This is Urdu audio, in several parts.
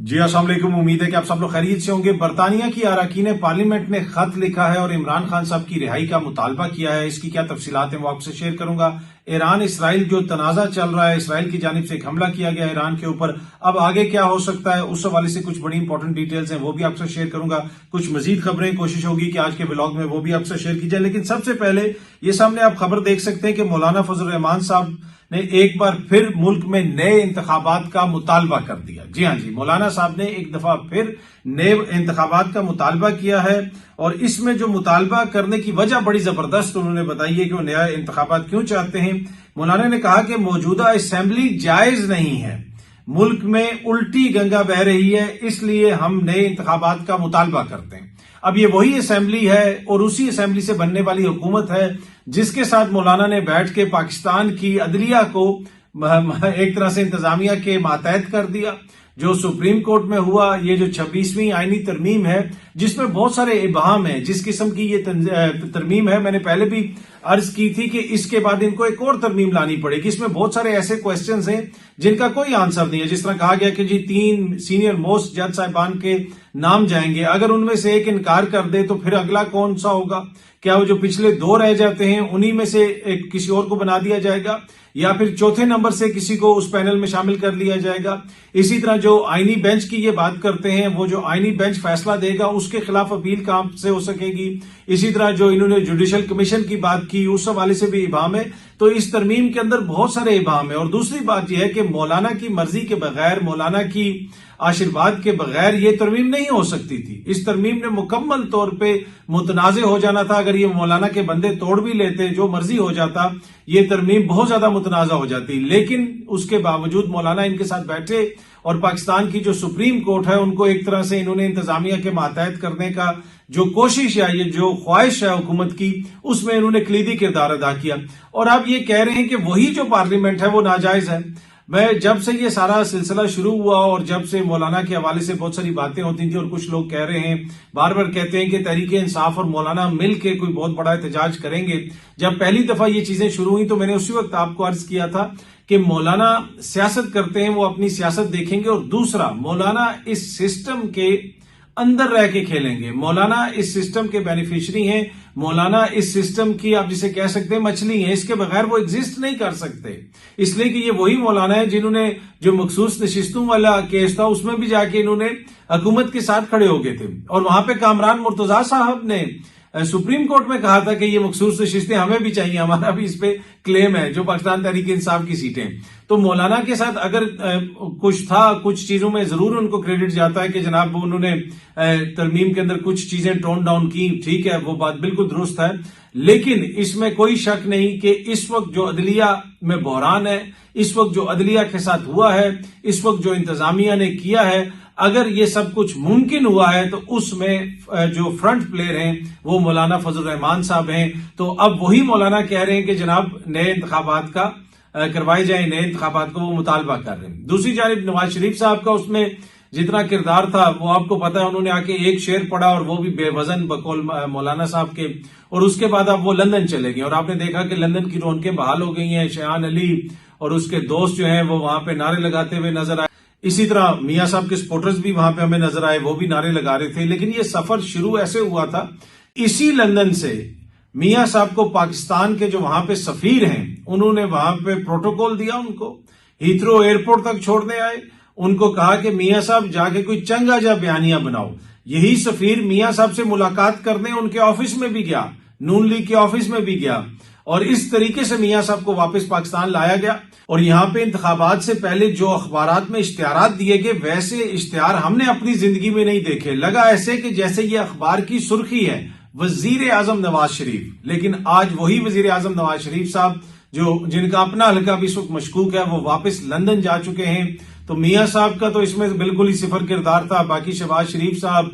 جی السلام علیکم، امید ہے کہ آپ سب لوگ خیریت سے ہوں گے۔ برطانیہ کی اراکین پارلیمنٹ نے خط لکھا ہے اور عمران خان صاحب کی رہائی کا مطالبہ کیا ہے۔ اس کی کیا تفصیلات ہیں وہ آپ سے شیئر کروں گا۔ ایران اسرائیل جو تنازع چل رہا ہے، اسرائیل کی جانب سے ایک حملہ کیا گیا ایران کے اوپر، اب آگے کیا ہو سکتا ہے، اس حوالے سے کچھ بڑی امپورٹنٹ ڈیٹیلز ہیں وہ بھی آپ سے شیئر کروں گا۔ کچھ مزید خبریں کوشش ہوگی کہ آج کے ولاگ میں وہ بھی آپ سے شیئر کی جائے، لیکن سب سے پہلے یہ سامنے آپ خبر دیکھ سکتے ہیں کہ مولانا فضل الرحمان صاحب نے ایک بار پھر ملک میں نئے انتخابات کا مطالبہ کر دیا۔ جی ہاں جی، مولانا صاحب نے ایک دفعہ پھر نئے انتخابات کا مطالبہ کیا ہے، اور اس میں جو مطالبہ کرنے کی وجہ بڑی زبردست انہوں نے بتائی ہے کہ وہ نیا انتخابات کیوں چاہتے ہیں۔ مولانا نے کہا کہ موجودہ اسمبلی جائز نہیں ہے، ملک میں الٹی گنگا بہہ رہی ہے، اس لیے ہم نئے انتخابات کا مطالبہ کرتے ہیں۔ اب یہ وہی اسمبلی ہے اور اسی اسمبلی سے بننے والی حکومت ہے جس کے ساتھ مولانا نے بیٹھ کے پاکستان کی عدلیہ کو ایک طرح سے انتظامیہ کے ماتحت کر دیا۔ جو سپریم کورٹ میں ہوا، یہ جو 26ویں آئینی ترمیم ہے جس میں بہت سارے ابہام ہیں، جس قسم کی یہ ترمیم ہے، میں نے پہلے بھی عرض کی تھی کہ اس کے بعد ان کو ایک اور ترمیم لانی پڑے گی۔ اس میں بہت سارے ایسے کوسچنز ہیں جن کا کوئی آنسر نہیں ہے، جس طرح کہا گیا کہ جی 3 سینئر موسٹ جج صاحبان کے نام جائیں گے، اگر ان میں سے ایک انکار کر دے تو پھر اگلا کون سا ہوگا؟ کیا وہ جو پچھلے 2 رہ جاتے ہیں انہی میں سے ایک کسی اور کو بنا دیا جائے گا، یا پھر چوتھے نمبر سے کسی کو اس پینل میں شامل کر لیا جائے گا؟ اسی طرح جو آئینی بینچ کی یہ بات کرتے ہیں، وہ جو آئینی بینچ فیصلہ دے گا اس کے خلاف اپیل کہاں سے ہو سکے گی؟ اسی طرح جو انہوں نے جوڈیشل کمیشن کی بات کی اس حوالے سے بھی ابہام ہے۔ تو اس ترمیم کے اندر بہت سارے ابہام ہیں، اور دوسری بات یہ ہے کہ مولانا کی مرضی کے بغیر، مولانا کی آشرواد کے بغیر یہ ترمیم نہیں ہو سکتی تھی۔ اس ترمیم نے مکمل طور پہ متنازع ہو جانا تھا۔ اگر یہ مولانا کے بندے توڑ بھی لیتے، جو مرضی ہو جاتا، یہ ترمیم بہت زیادہ متنازع ہو جاتی، لیکن اس کے باوجود مولانا ان کے ساتھ بیٹھے، اور پاکستان کی جو سپریم کورٹ ہے ان کو ایک طرح سے انہوں نے انتظامیہ کے ماتحت کرنے کا جو کوشش ہے، یہ جو خواہش ہے حکومت کی، اس میں انہوں نے کلیدی کردار ادا کیا۔ اور اب یہ کہہ رہے ہیں کہ وہی جو پارلیمنٹ ہے وہ ناجائز ہے۔ میں جب سے یہ سارا سلسلہ شروع ہوا اور جب سے مولانا کے حوالے سے بہت ساری باتیں ہوتی تھیں، اور کچھ لوگ کہہ رہے ہیں، بار بار کہتے ہیں کہ تحریک انصاف اور مولانا مل کے کوئی بہت بڑا احتجاج کریں گے۔ جب پہلی دفعہ یہ چیزیں شروع ہوئی تو میں نے اسی وقت آپ کو عرض کیا تھا کہ مولانا سیاست کرتے ہیں، وہ اپنی سیاست دیکھیں گے، اور دوسرا مولانا اس سسٹم کے اندر رہ کے کھیلیں گے۔ مولانا اس سسٹم کے بینیفیشری ہیں، مولانا اس سسٹم کی آپ جسے کہہ سکتے ہیں مچھلی ہیں، اس کے بغیر وہ ایگزسٹ نہیں کر سکتے، اس لیے کہ یہ وہی مولانا ہے جنہوں نے جو مخصوص نشستوں والا کیس تھا اس میں بھی جا کے انہوں نے حکومت کے ساتھ کھڑے ہو گئے تھے، اور وہاں پہ کامران مرتضیٰ صاحب نے سپریم کورٹ میں کہا تھا کہ یہ مخصوص نشستیں ہمیں بھی چاہیے، ہمارا بھی اس پہ کلیم ہے، جو پاکستان تحریک انصاف کی سیٹیں۔ تو مولانا کے ساتھ اگر کچھ تھا، کچھ چیزوں میں ضرور ان کو کریڈٹ جاتا ہے کہ جناب انہوں نے ترمیم کے اندر کچھ چیزیں ٹون ڈاؤن کی، ٹھیک ہے، وہ بات بالکل درست ہے، لیکن اس میں کوئی شک نہیں کہ اس وقت جو عدلیہ میں بحران ہے، اس وقت جو عدلیہ کے ساتھ ہوا ہے، اس وقت جو انتظامیہ نے کیا ہے، اگر یہ سب کچھ ممکن ہوا ہے تو اس میں جو فرنٹ پلیئر ہیں وہ مولانا فضل الرحمان صاحب ہیں۔ تو اب وہی مولانا کہہ رہے ہیں کہ جناب نئے انتخابات کا کروائے جائیں، نئے انتخابات کو وہ مطالبہ کر رہے ہیں۔ دوسری جانب نواز شریف صاحب کا اس میں جتنا کردار تھا وہ آپ کو پتا ہے، انہوں نے آ کے ایک شعر پڑھا اور وہ بھی بے وزن بقول مولانا صاحب کے، اور اس کے بعد اب وہ لندن چلے گئے، اور آپ نے دیکھا کہ لندن کی رونقیں بحال ہو گئی ہیں۔ شیان علی اور اس کے دوست جو ہیں وہ وہاں پہ نعرے لگاتے ہوئے نظر آئے، اسی طرح میاں صاحب کے سپورٹرز بھی وہاں پہ ہمیں نظر آئے، وہ بھی نعرے لگا رہے تھے۔ لیکن یہ سفر شروع ایسے ہوا تھا، اسی لندن سے میاں صاحب کو پاکستان کے جو وہاں پہ سفیر ہیں انہوں نے وہاں پہ پروٹوکول دیا، ان کو ہیتھرو ایئرپورٹ تک چھوڑنے آئے، ان کو کہا کہ میاں صاحب جا کے کوئی چنگا جا بیانیہ بناؤ۔ یہی سفیر میاں صاحب سے ملاقات کرنے ان کے آفس میں بھی گیا، نون لیگ کے آفس میں بھی گیا، اور اس طریقے سے میاں صاحب کو واپس پاکستان لایا گیا۔ اور یہاں پہ انتخابات سے پہلے جو اخبارات میں اشتہارات دیے گئے، ویسے اشتہار ہم نے اپنی زندگی میں نہیں دیکھے، لگا ایسے کہ جیسے یہ اخبار کی سرخی ہے وزیر اعظم نواز شریف۔ لیکن آج وہی وزیر اعظم نواز شریف صاحب جن کا اپنا حلقہ بھی اس وقت مشکوک ہے، وہ واپس لندن جا چکے ہیں۔ تو میاں صاحب کا تو اس میں بالکل ہی صفر کردار تھا۔ باقی شہباز شریف صاحب،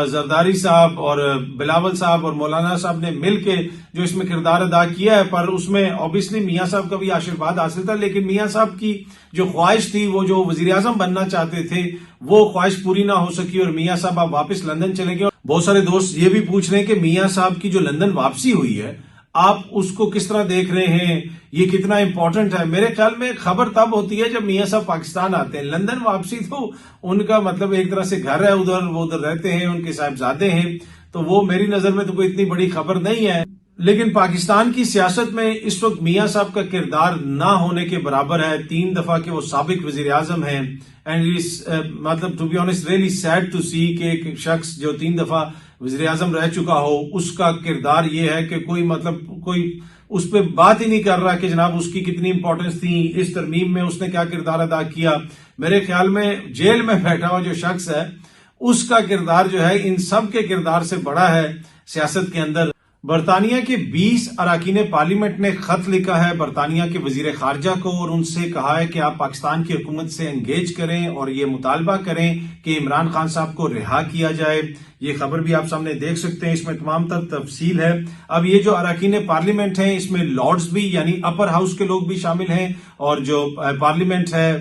زرداری صاحب اور بلاول صاحب اور مولانا صاحب نے مل کے جو اس میں کردار ادا کیا ہے، پر اس میں اوبیسلی میاں صاحب کا بھی آشرواد حاصل تھا، لیکن میاں صاحب کی جو خواہش تھی، وہ جو وزیر اعظم بننا چاہتے تھے، وہ خواہش پوری نہ ہو سکی، اور میاں صاحب اب واپس لندن چلے گئے۔ بہت سارے دوست یہ بھی پوچھ رہے ہیں کہ میاں صاحب کی جو لندن واپسی ہوئی ہے، آپ اس کو کس طرح دیکھ رہے ہیں، یہ کتنا امپورٹنٹ ہے؟ میرے خیال میں خبر تب ہوتی ہے جب میاں صاحب پاکستان آتے ہیں. لندن واپسی تو ان کا مطلب ایک طرح سے گھر ہے، ادھر وہ ادھر رہتے ہیں، ان کے صاحبزادے ہیں، تو وہ میری نظر میں تو کوئی اتنی بڑی خبر نہیں ہے. لیکن پاکستان کی سیاست میں اس وقت میاں صاحب کا کردار نہ ہونے کے برابر ہے. 3 دفعہ کے وہ سابق وزیر اعظم ہیں، اینڈ مطلب to be honest really sad to see کہ ایک شخص جو 3 دفعہ وزیر اعظم رہ چکا ہو، اس کا کردار یہ ہے کہ کوئی اس پہ بات ہی نہیں کر رہا کہ جناب اس کی کتنی امپورٹنس تھی، اس ترمیم میں اس نے کیا کردار ادا کیا. میرے خیال میں جیل میں بیٹھا ہوا جو شخص ہے اس کا کردار جو ہے ان سب کے کردار سے بڑا ہے سیاست کے اندر. برطانیہ کے 20 اراکین پارلیمنٹ نے خط لکھا ہے برطانیہ کے وزیر خارجہ کو اور ان سے کہا ہے کہ آپ پاکستان کی حکومت سے انگیج کریں اور یہ مطالبہ کریں کہ عمران خان صاحب کو رہا کیا جائے. یہ خبر بھی آپ سامنے دیکھ سکتے ہیں، اس میں تمام تر تفصیل ہے. اب یہ جو اراکین پارلیمنٹ ہیں اس میں لارڈز بھی یعنی اپر ہاؤس کے لوگ بھی شامل ہیں، اور جو پارلیمنٹ ہے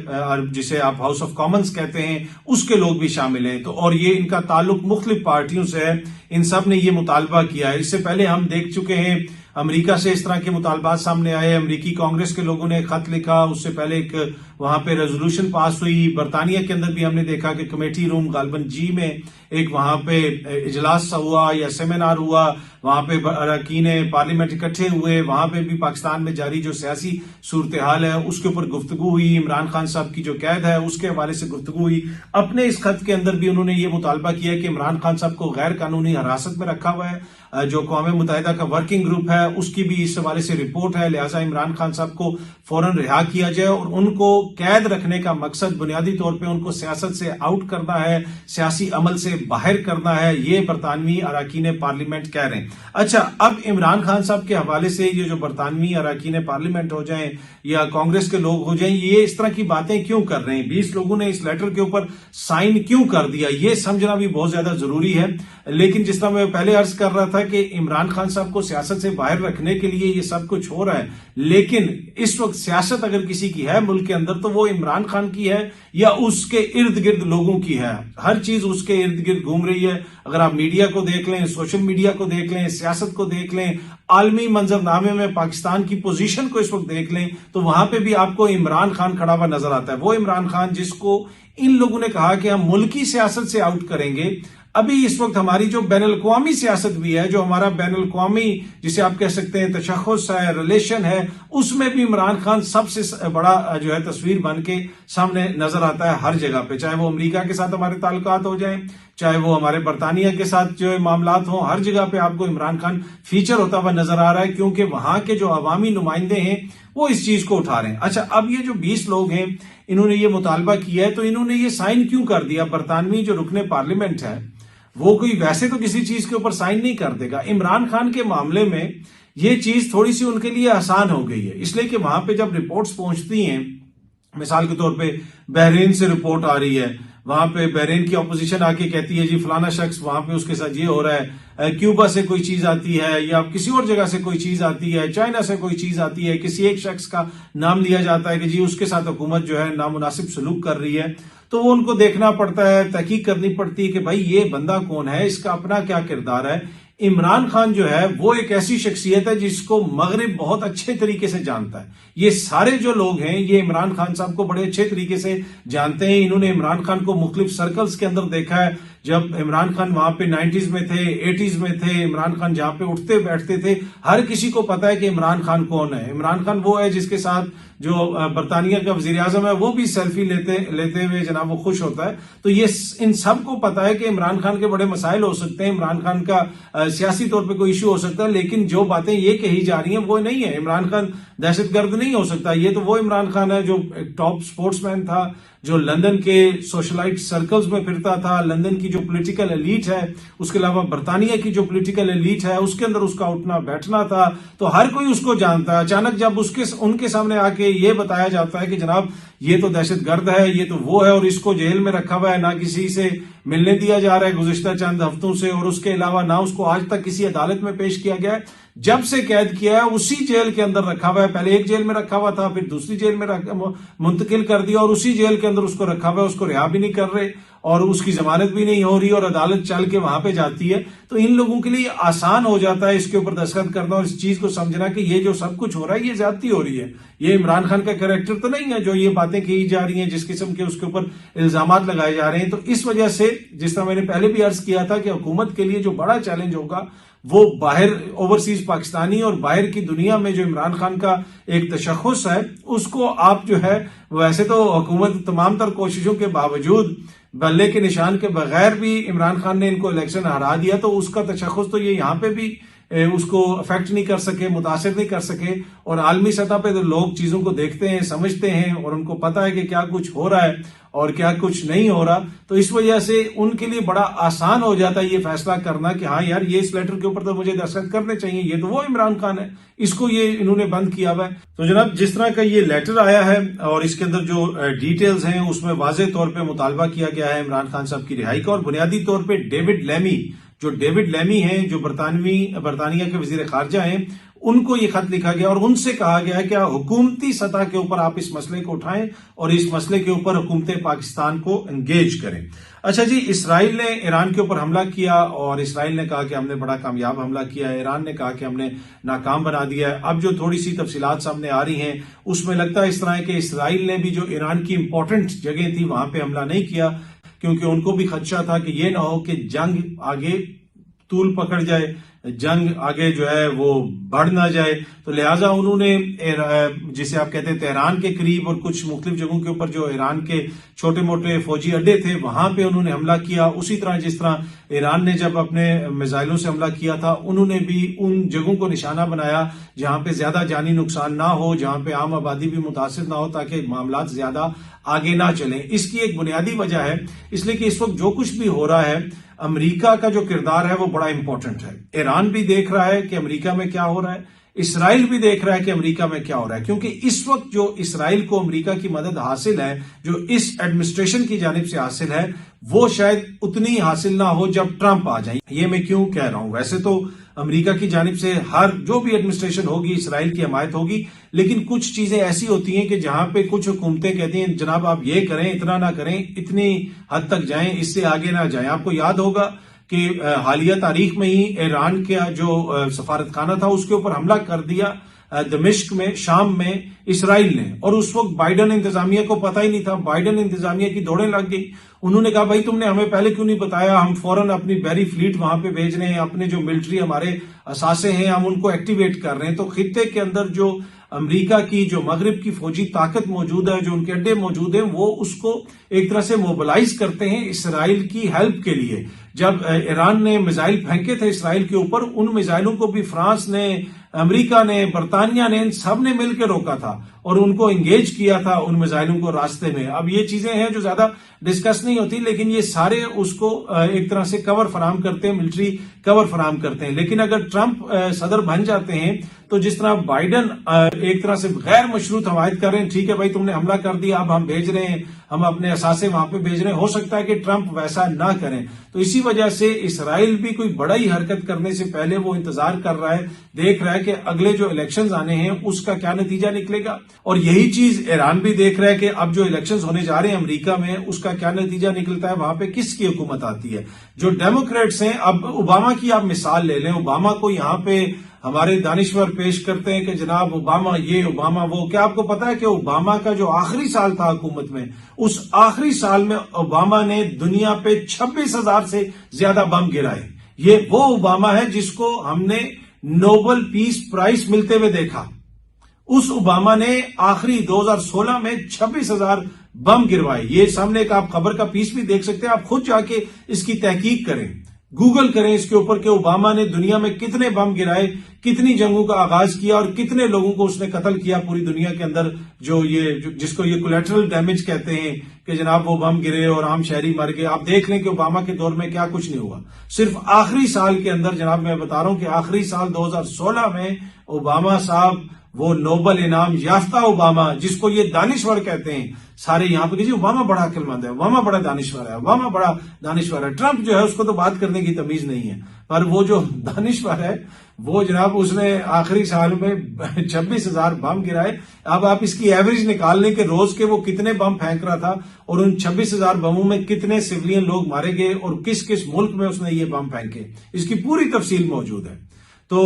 جسے آپ ہاؤس آف کامنز کہتے ہیں اس کے لوگ بھی شامل ہیں. تو اور یہ ان کا تعلق مختلف پارٹیوں سے ہے. ان سب نے یہ مطالبہ کیا ہے. اس سے پہلے ہم دیکھ چکے ہیں امریکہ سے اس طرح کے مطالبات سامنے آئے، امریکی کانگریس کے لوگوں نے خط لکھا، اس سے پہلے ایک وہاں پہ ریزولوشن پاس ہوئی. برطانیہ کے اندر بھی ہم نے دیکھا کہ کمیٹی روم غالباً جی میں ایک وہاں پہ اجلاس ہوا یا سیمینار ہوا، وہاں پہ اراکین پارلیمنٹ اکٹھے ہوئے، وہاں پہ بھی پاکستان میں جاری جو سیاسی صورتحال ہے اس کے اوپر گفتگو ہوئی. عمران خان صاحب کی جو قید ہے اس کے حوالے سے گفتگو ہوئی. اپنے اس خط کے اندر بھی انہوں نے یہ مطالبہ کیا کہ عمران خان صاحب کو غیر قانونی حراست میں رکھا ہوا ہے. جو اقوام متحدہ کا ورکنگ گروپ ہے اس کی بھی اس حوالے سے رپورٹ ہے، لہٰذا عمران خان صاحب کو فوراً رہا کیا جائے. اور ان کو قید رکھنے کا مقصد بنیادی طور پہ ان کو سیاست سے آؤٹ کرنا ہے، سیاسی عمل سے باہر کرنا ہے، یہ برطانوی اراکین پارلیمنٹ کہہ رہے ہیں. اچھا، اب عمران خان صاحب کے حوالے سے یہ جو برطانوی اراکین پارلیمنٹ ہو جائیں یا کانگریس کے لوگ ہو جائیں، یہ اس طرح کی باتیں کیوں کر رہے ہیں؟ 20 لوگوں نے اس لیٹر کے اوپر سائن کیوں کر دیا؟ یہ سمجھنا بھی بہت زیادہ ضروری ہے. لیکن جس طرح میں پہلے عرض کر رہا تھا کہ عمران خان صاحب کو سیاست سے باہر رکھنے کے لیے یہ سب کچھ ہو رہا ہے، لیکن اس وقت سیاست اگر کسی کی ہے ملک کے اندر تو وہ عمران خان کی ہے یا اس کے ارد گرد لوگوں کی ہے. ہر چیز اس کے ارد گرد گھوم رہی ہے. اگر آپ میڈیا کو دیکھ لیں، سوشل میڈیا کو دیکھ لیں، سیاست کو دیکھ لیں، عالمی منظرنامے میں پاکستان کی پوزیشن کو اس وقت دیکھ لیں، تو وہاں پہ بھی آپ کو عمران خان کھڑا ہوا نظر آتا ہے. وہ عمران خان جس کو ان لوگوں نے کہا کہ ہم ملکی سیاست سے آؤٹ کریں گے. ابھی اس وقت ہماری جو بین الاقوامی سیاست بھی ہے، جو ہمارا بین الاقوامی جسے آپ کہہ سکتے ہیں تشخص ہے، ریلیشن ہے، اس میں بھی عمران خان سب سے بڑا جو ہے تصویر بن کے سامنے نظر آتا ہے ہر جگہ پہ. چاہے وہ امریکہ کے ساتھ ہمارے تعلقات ہو جائیں، چاہے وہ ہمارے برطانیہ کے ساتھ جو معاملات ہوں، ہر جگہ پہ آپ کو عمران خان فیچر ہوتا ہوا نظر آ رہا ہے، کیونکہ وہاں کے جو عوامی نمائندے ہیں وہ اس چیز کو اٹھا رہے ہیں. اچھا، اب یہ جو 20 لوگ ہیں انہوں نے یہ مطالبہ کیا ہے، تو انہوں نے یہ سائن کیوں کر دیا؟ برطانوی جو رکن پارلیمنٹ ہے وہ کوئی ویسے تو کسی چیز کے اوپر سائن نہیں کر دے گا. عمران خان کے معاملے میں یہ چیز تھوڑی سی ان کے لیے آسان ہو گئی ہے، اس لیے کہ وہاں پہ جب رپورٹس پہنچتی ہیں، مثال کے طور پہ بحرین سے رپورٹ آ رہی ہے، وہاں پہ بحرین کی اپوزیشن آ کے کہتی ہے جی فلانا شخص وہاں پہ اس کے ساتھ یہ ہو رہا ہے، کیوبا سے کوئی چیز آتی ہے یا کسی اور جگہ سے کوئی چیز آتی ہے، چائنا سے کوئی چیز آتی ہے، کسی ایک شخص کا نام لیا جاتا ہے کہ جی اس کے ساتھ حکومت جو ہے نامناسب سلوک کر رہی ہے، تو وہ ان کو دیکھنا پڑتا ہے، تحقیق کرنی پڑتی ہے کہ بھائی یہ بندہ کون ہے، اس کا اپنا کیا کردار ہے. عمران خان جو ہے وہ ایک ایسی شخصیت ہے جس کو مغرب بہت اچھے طریقے سے جانتا ہے. یہ سارے جو لوگ ہیں یہ عمران خان صاحب کو بڑے اچھے طریقے سے جانتے ہیں. انہوں نے عمران خان کو مختلف سرکلز کے اندر دیکھا ہے. جب عمران خان وہاں پہ 90s میں تھے، 80s میں تھے، عمران خان جہاں پہ اٹھتے بیٹھتے تھے، ہر کسی کو پتا ہے کہ عمران خان کون ہے. عمران خان وہ ہے جس کے ساتھ جو برطانیہ کا وزیر اعظم ہے وہ بھی سیلفی لیتے ہوئے جناب وہ خوش ہوتا ہے. تو یہ ان سب کو پتا ہے کہ عمران خان کے بڑے مسائل ہو سکتے ہیں، عمران خان کا سیاسی طور پہ کوئی ایشو ہو سکتا ہے، لیکن جو باتیں یہ کہی جا رہی ہیں وہ نہیں ہے. عمران خان دہشت گرد نہیں ہو سکتا. یہ تو وہ عمران خان ہے جو ایک ٹاپ سپورٹس مین تھا، جو لندن کے سوشلائٹ سرکلز میں پھرتا تھا. لندن کی جو پولیٹیکل ایلیٹ ہے، اس کے علاوہ برطانیہ کی جو پولیٹیکل ایلیٹ ہے اس کے اندر اس کا اٹھنا بیٹھنا تھا، تو ہر کوئی اس کو جانتا ہے. اچانک جب ان کے سامنے آ کے یہ بتایا جاتا ہے کہ جناب یہ تو دہشت گرد ہے، یہ تو وہ ہے، اور اس کو جیل میں رکھا ہوا ہے، نہ کسی سے ملنے دیا جا رہا ہے گزشتہ چند ہفتوں سے، اور اس کے علاوہ نہ اس کو آج تک کسی عدالت میں پیش کیا گیا ہے، جب سے قید کیا ہے اسی جیل کے اندر رکھا ہوا ہے. پہلے ایک جیل میں رکھا ہوا تھا, پھر دوسری جیل میں منتقل کر دیا اور اسی جیل کے اندر اس کو رکھا ہوا ہے. اس کو رہا بھی نہیں کر رہے اور اس کی ضمانت بھی نہیں ہو رہی اور عدالت چل کے وہاں پہ جاتی ہے. تو ان لوگوں کے لیے آسان ہو جاتا ہے اس کے اوپر دستخط کرنا اور اس چیز کو سمجھنا کہ یہ جو سب کچھ ہو رہا ہے یہ زیادتی ہو رہی ہے. یہ عمران خان کا کریکٹر تو نہیں ہے جو یہ باتیں کہی جا رہی ہیں, جس قسم کے اس کے اوپر الزامات لگائے جا رہے ہیں. تو اس وجہ سے جس طرح میں نے پہلے بھی عرض کیا تھا کہ حکومت کے لیے جو بڑا چیلنج ہوگا وہ باہر اوورسیز پاکستانی اور باہر کی دنیا میں جو عمران خان کا ایک تشخص ہے اس کو آپ جو ہے, ویسے تو حکومت تمام تر کوششوں کے باوجود بلے کے نشان کے بغیر بھی عمران خان نے ان کو الیکشن ہرا دیا, تو اس کا تشخص تو یہ یہاں پہ بھی اس کو افیکٹ نہیں کر سکے, متاثر نہیں کر سکے. اور عالمی سطح پہ تو لوگ چیزوں کو دیکھتے ہیں, سمجھتے ہیں اور ان کو پتا ہے کہ کیا کچھ ہو رہا ہے اور کیا کچھ نہیں ہو رہا. تو اس وجہ سے ان کے لیے بڑا آسان ہو جاتا ہے یہ فیصلہ کرنا کہ ہاں یار یہ اس لیٹر کے اوپر تو مجھے دستخط کرنے چاہیے, یہ تو وہ عمران خان ہے, اس کو یہ انہوں نے بند کیا ہوا ہے. تو جناب جس طرح کا یہ لیٹر آیا ہے اور اس کے اندر جو ڈیٹیلز ہیں اس میں واضح طور پہ مطالبہ کیا گیا ہے عمران خان صاحب کی رہائی کا, اور بنیادی طور پہ ڈیوڈ لیمی ہیں جو برطانیہ کے وزیر خارجہ ہیں, ان کو یہ خط لکھا گیا اور ان سے کہا گیا ہے کہ حکومتی سطح کے اوپر آپ اس مسئلے کو اٹھائیں اور اس مسئلے کے اوپر حکومت پاکستان کو انگیج کریں. اچھا جی, اسرائیل نے ایران کے اوپر حملہ کیا اور اسرائیل نے کہا کہ ہم نے بڑا کامیاب حملہ کیا ہے, ایران نے کہا کہ ہم نے ناکام بنا دیا ہے. اب جو تھوڑی سی تفصیلات سامنے آ رہی ہیں اس میں لگتا ہے اس طرح ہے کہ اسرائیل نے بھی جو ایران کی امپورٹنٹ جگہ تھی وہاں پہ حملہ نہیں کیا, کیونکہ ان کو بھی خدشہ تھا کہ یہ نہ ہو کہ جنگ آگے طول پکڑ جائے, جنگ آگے جو ہے وہ بڑھ نہ جائے. تو لہٰذا انہوں نے جسے آپ کہتے ہیں تہران کے قریب اور کچھ مختلف جگہوں کے اوپر جو ایران کے چھوٹے موٹے فوجی اڈے تھے وہاں پہ انہوں نے حملہ کیا. اسی طرح جس طرح ایران نے جب اپنے میزائلوں سے حملہ کیا تھا انہوں نے بھی ان جگہوں کو نشانہ بنایا جہاں پہ زیادہ جانی نقصان نہ ہو, جہاں پہ عام آبادی بھی متاثر نہ ہو, تاکہ معاملات زیادہ آگے نہ چلیں. اس کی ایک بنیادی وجہ ہے اس لیے کہ اس وقت جو کچھ بھی ہو رہا ہے امریکہ کا جو کردار ہے وہ بڑا امپورٹنٹ ہے. ایران بھی دیکھ رہا ہے کہ امریکہ میں کیا ہو رہا ہے, اسرائیل بھی دیکھ رہا ہے کہ امریکہ میں کیا ہو رہا ہے, کیونکہ اس وقت جو اسرائیل کو امریکہ کی مدد حاصل ہے, جو اس ایڈمنسٹریشن کی جانب سے حاصل ہے, وہ شاید اتنی حاصل نہ ہو جب ٹرمپ آ جائیں. یہ میں کیوں کہہ رہا ہوں, ویسے تو امریکہ کی جانب سے ہر جو بھی ایڈمنسٹریشن ہوگی اسرائیل کی حمایت ہوگی, لیکن کچھ چیزیں ایسی ہوتی ہیں کہ جہاں پہ کچھ حکومتیں کہتی ہیں جناب آپ یہ کریں, اتنا نہ کریں, اتنی حد تک جائیں, اس سے آگے نہ جائیں. آپ کو یاد ہوگا کہ حالیہ تاریخ میں ہی ایران کا جو سفارت خانہ تھا اس کے اوپر حملہ کر دیا دمشق میں, شام میں اسرائیل نے, اور اس وقت بائیڈن انتظامیہ کو پتہ ہی نہیں تھا. بائیڈن انتظامیہ کی دوڑیں لگ گئی, انہوں نے کہا بھائی تم نے ہمیں پہلے کیوں نہیں بتایا, ہم فوراً اپنی بحری فلیٹ وہاں پہ بھیج رہے ہیں, اپنے جو ملٹری ہمارے اثاثے ہیں ہم ان کو ایکٹیویٹ کر رہے ہیں. تو خطے کے اندر جو امریکہ کی جو مغرب کی فوجی طاقت موجود ہے, جو ان کے اڈے موجود ہیں, وہ اس کو ایک طرح سے موبلائز کرتے ہیں اسرائیل کی ہیلپ کے لیے. جب ایران نے میزائل پھینکے تھے اسرائیل کے اوپر, ان میزائلوں کو بھی فرانس نے, امریکہ نے, برطانیہ نے, ان سب نے مل کے روکا تھا اور ان کو انگیج کیا تھا ان میزائلوں کو راستے میں. اب یہ چیزیں ہیں جو زیادہ ڈسکس نہیں ہوتی, لیکن یہ سارے اس کو ایک طرح سے کور فراہم کرتے ہیں, ملٹری کور فراہم کرتے ہیں. لیکن اگر ٹرمپ صدر بن جاتے ہیں تو جس طرح بائیڈن ایک طرح سے غیر مشروط حمایت کر رہے ہیں, ٹھیک ہے بھائی تم نے حملہ کر دیا, اب ہم بھیج رہے ہیں, ہم اپنے اثاثے وہاں پہ بھیج رہے ہیں, ہو سکتا ہے کہ ٹرمپ ویسا نہ کریں. تو اسی وجہ سے اسرائیل بھی کوئی بڑا ہی حرکت کرنے سے پہلے وہ انتظار کر رہا ہے, دیکھ رہا ہے کہ اگلے جو الیکشنز آنے ہیں اس کا کیا نتیجہ نکلے گا. اور یہی چیز ایران بھی دیکھ رہا ہے کہ اب جو الیکشنز ہونے جا رہے ہیں امریکہ میں اس کا کیا نتیجہ نکلتا ہے, وہاں پہ کس کی حکومت آتی ہے. جو ڈیموکریٹس ہیں, اب اوباما کی آپ مثال لے لیں, اوباما کو یہاں پہ ہمارے دانشور پیش کرتے ہیں کہ جناب اوباما یہ اوباما وہ. کیا آپ کو پتا ہے کہ اوباما کا جو آخری سال تھا حکومت میں, اس آخری سال میں اوباما نے دنیا پہ 26,000 سے زیادہ بم گرائے. یہ وہ اوباما ہے جس کو ہم نے نوبل پیس پرائز ملتے ہوئے دیکھا. اس اوباما نے آخری 2016 میں 26,000 بم گروائے. یہ سامنے ایک آپ خبر کا پیس بھی دیکھ سکتے ہیں, آپ خود جا کے اس کی تحقیق کریں, گوگل کریں اس کے اوپر کہ اوباما نے دنیا میں کتنے بم گرائے, کتنی جنگوں کا آغاز کیا اور کتنے لوگوں کو اس نے قتل کیا پوری دنیا کے اندر. جو جس کو یہ کولیٹرل ڈیمیج کہتے ہیں کہ جناب وہ بم گرے اور عام شہری مر گئے. آپ دیکھ لیں کہ اوباما کے دور میں کیا کچھ نہیں ہوا. صرف آخری سال کے اندر, جناب میں بتا رہا ہوں کہ آخری سال 2016 میں اوباما صاحب وہ نوبل انعام یافتہ اوباما، جس کو یہ دانشور کہتے ہیں سارے یہاں پہ کہ جی اوباما بڑا عقل مند ہے، اوباما بڑا دانشور ہے، اوباما بڑا دانشور ہے. ٹرمپ جو ہے اس کو تو بات کرنے کی تمیز نہیں ہے، پر وہ جو دانشور ہے وہ جناب اس نے آخری سال میں 26,000 بم گرائے. اب آپ اس کی ایوریج نکال لیں کہ روز کے وہ کتنے بم پھینک رہا تھا اور ان 26,000 بموں میں کتنے سویلین لوگ مارے گئے اور کس کس ملک میں اس نے یہ بم پھینکے. اس کی پوری تفصیل موجود ہے. تو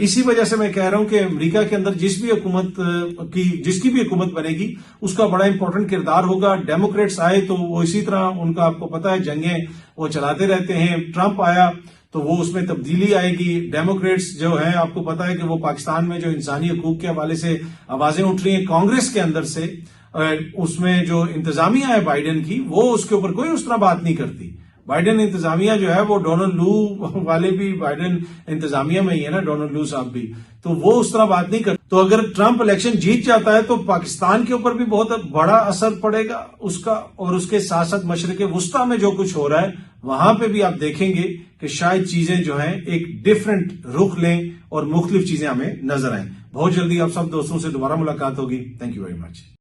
اسی وجہ سے میں کہہ رہا ہوں کہ امریکہ کے اندر جس کی بھی حکومت بنے گی اس کا بڑا امپورٹنٹ کردار ہوگا. ڈیموکریٹس آئے تو وہ اسی طرح ان کا آپ کو پتا ہے جنگیں وہ چلاتے رہتے ہیں. ٹرمپ آیا تو وہ اس میں تبدیلی آئے گی. ڈیموکریٹس جو ہیں آپ کو پتا ہے کہ وہ پاکستان میں جو انسانی حقوق کے حوالے سے آوازیں اٹھ رہی ہیں کانگریس کے اندر سے، اس میں جو انتظامیہ ہے بائیڈن کی وہ اس کے اوپر کوئی اس طرح بات نہیں کرتی. بائیڈن انتظامیہ جو ہے وہ ڈونلڈ لو والے بھی بائیڈن انتظامیہ میں ہی ہے نا، ڈونلڈ لو صاحب بھی، تو وہ اس طرح بات نہیں کرتے. تو اگر ٹرمپ الیکشن جیت جاتا ہے تو پاکستان کے اوپر بھی بہت بڑا اثر پڑے گا اس کا، اور اس کے ساتھ ساتھ مشرق وسطیٰ میں جو کچھ ہو رہا ہے وہاں پہ بھی آپ دیکھیں گے کہ شاید چیزیں جو ہیں ایک ڈیفرنٹ رخ لیں اور مختلف چیزیں ہمیں نظر آئیں. بہت جلدی آپ سب دوستوں سے دوبارہ ملاقات ہوگی. Thank you very much.